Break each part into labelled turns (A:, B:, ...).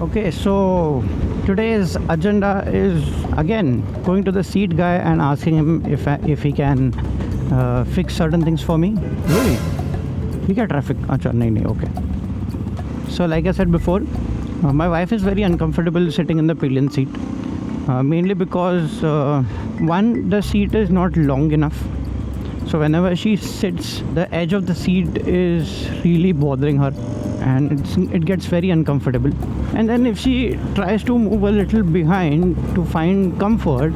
A: Okay, so today's agenda is again going to the seat guy and asking him if he can fix certain things for me. Really? We get traffic. Acha, nahi, okay. So like I said before, my wife is very uncomfortable sitting in the pillion seat. Mainly because one, the seat is not long enough. So whenever she sits, the edge of the seat is really bothering her and it gets very uncomfortable. And then if she tries to move a little behind to find comfort,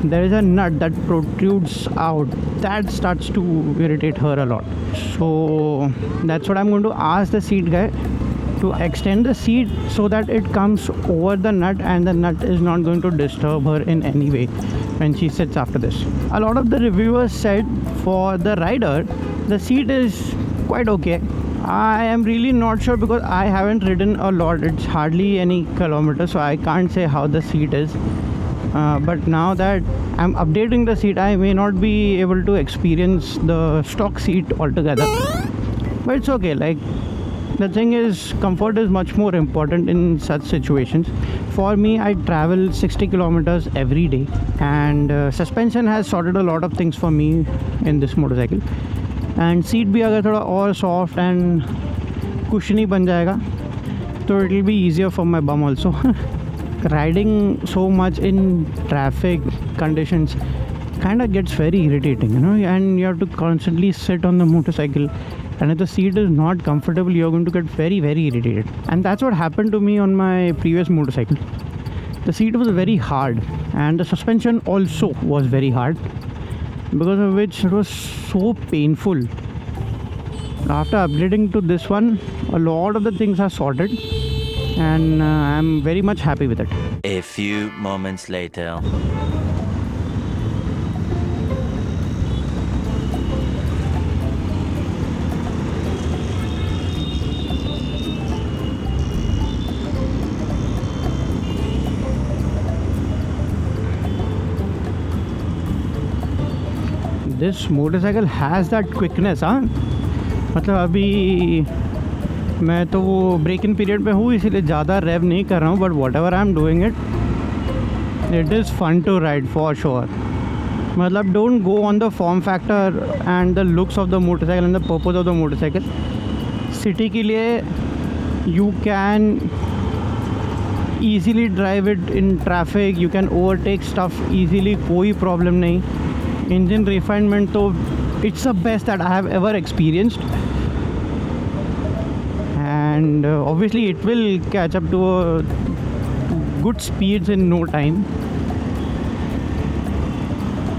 A: there is a nut that protrudes out. That starts to irritate her a lot. So that's what I'm going to ask the seat guy, to extend the seat so that it comes over the nut and the nut is not going to disturb her in any way when she sits after this. A lot of the reviewers said for the rider, the seat is quite okay. I am really not sure because I haven't ridden a lot. It's hardly any kilometers, so I can't say how the seat is. But now that I'm updating the seat, I may not be able to experience the stock seat altogether. But it's okay. Like, the thing is, comfort is much more important in such situations. For me, I travel 60 kilometers every day, and suspension has sorted a lot of things for me in this motorcycle. And seat भी अगर थोड़ा और soft and cushiony बन जाएगा, तो it will be easier for my bum also. Riding so much in traffic conditions kind of gets very irritating, and you have to constantly sit on the motorcycle. And if the seat is not comfortable, you're going to get very, very irritated. And that's what happened to me on my previous motorcycle. The seat was very hard and the suspension also was very hard, because of which it was so painful. After upgrading to this one, a lot of the things are sorted and I'm very much happy with it.
B: A few moments later.
A: This motorcycle has that quickness, हाँ. मतलब अभी मैं तो वो break in period पे हूँ, इसीलिए ज़्यादा रेव नहीं कर रहा हूँ, but whatever I am doing it is fun to ride for sure. मतलब don't go on the form factor and the looks of the motorcycle and the purpose of the motorcycle. City के लिए you can easily drive it in traffic, you can overtake stuff easily, कोई problem नहीं. Engine refinement, तो it's the best that I have ever experienced, and obviously it will catch up to good speeds in no time.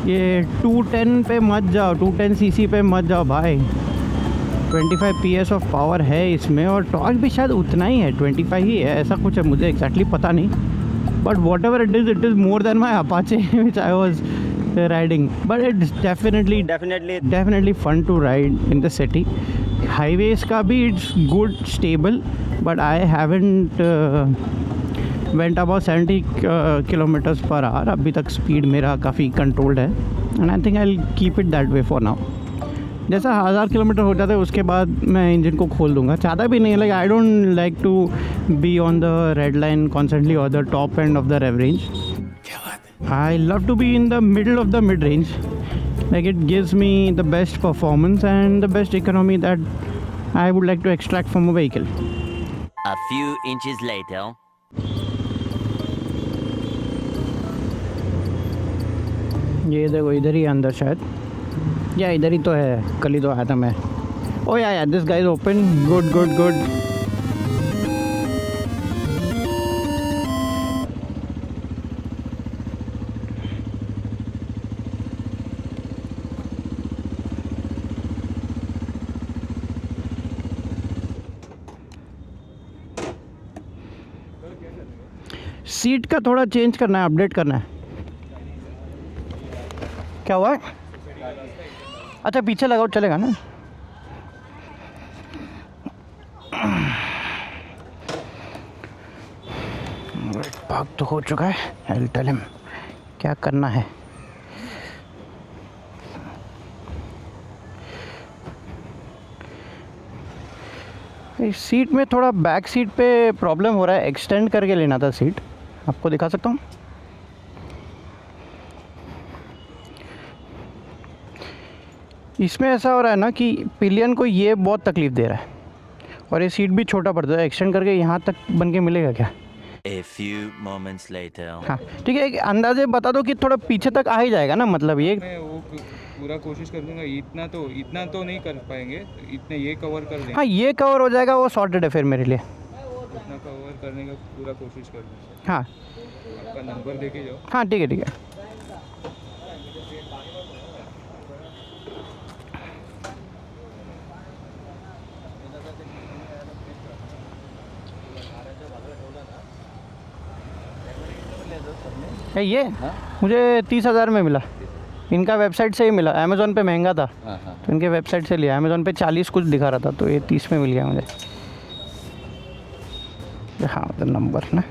A: ये 210 पे मत जाओ, 210 cc पे मत जाओ भाई. 25 PS ऑफ पावर है इसमें और टॉर्क भी शायद उतना ही है, 25 ही है, ऐसा कुछ है, मुझे एक्जैक्टली पता नहीं. But what ever it is more than my Apache which I was riding. But it's definitely fun to ride in the city. Highways का भी it's good, stable, but I haven't went about 70 kilometers per hour. अभी तक speed मेरा काफ़ी controlled है, and I think I'll keep it that way for now. जैसा 1000 kilometre हो जाता है उसके बाद मैं इंजन को खोल दूंगा. चाहता भी नहीं है, like I don't like to be on the red line constantly or the top end of the rev range. I love to be in the middle of the mid-range. Like, it gives me the best performance and the best economy that I would like to extract from a vehicle.
B: A few inches later.
A: ये देखो, इधर ही अंदर शायद, या इधर ही तो है, कल ही तो आया था मैं. Oh yeah, this guy is open. Good. Seat का थोड़ा चेंज करना है, अपडेट करना है. क्या हुआ? अच्छा, पीछे लगाओ, चलेगा ना. भाग तो हो चुका है. I'll tell him क्या करना है. इस सीट में थोड़ा बैक सीट पे प्रॉब्लम हो रहा है, एक्सटेंड करके लेना था सीट। आपको दिखा सकता हूँ। इसमें ऐसा हो रहा है ना कि पिलियन को ये बहुत तकलीफ़ दे रहा है और ये सीट भी छोटा पड़ता है। एक्सटेंड करके यहाँ तक बन के मिलेगा क्या?
B: A few moments later.
A: हाँ ठीक है, एक अंदाजे बता दो कि थोड़ा पीछे तक आ ही जाएगा ना, मतलब ये।
C: मैं वो पूरा कोशिश कर दूंगा। इतना तो नहीं कर पाएंगे, इतने ये कवर कर देंगे।
A: हाँ ये कवर हो जाएगा, वो सॉर्टेड है फिर मेरे लिए।
C: इतना कवर करने का पूरा कोशिश कर दूंगा।
A: हाँ
C: आपका नंबर देके जाओ।
A: हाँ ठीक है ठीक है। ये मुझे 30,000 में मिला, इनका वेबसाइट से ही मिला। अमेज़ोन पे महंगा था तो इनके वेबसाइट से लिया। अमेज़ोन पे 40 कुछ दिखा रहा था, तो ये 30 में मिल गया मुझे। हाँ नंबर ना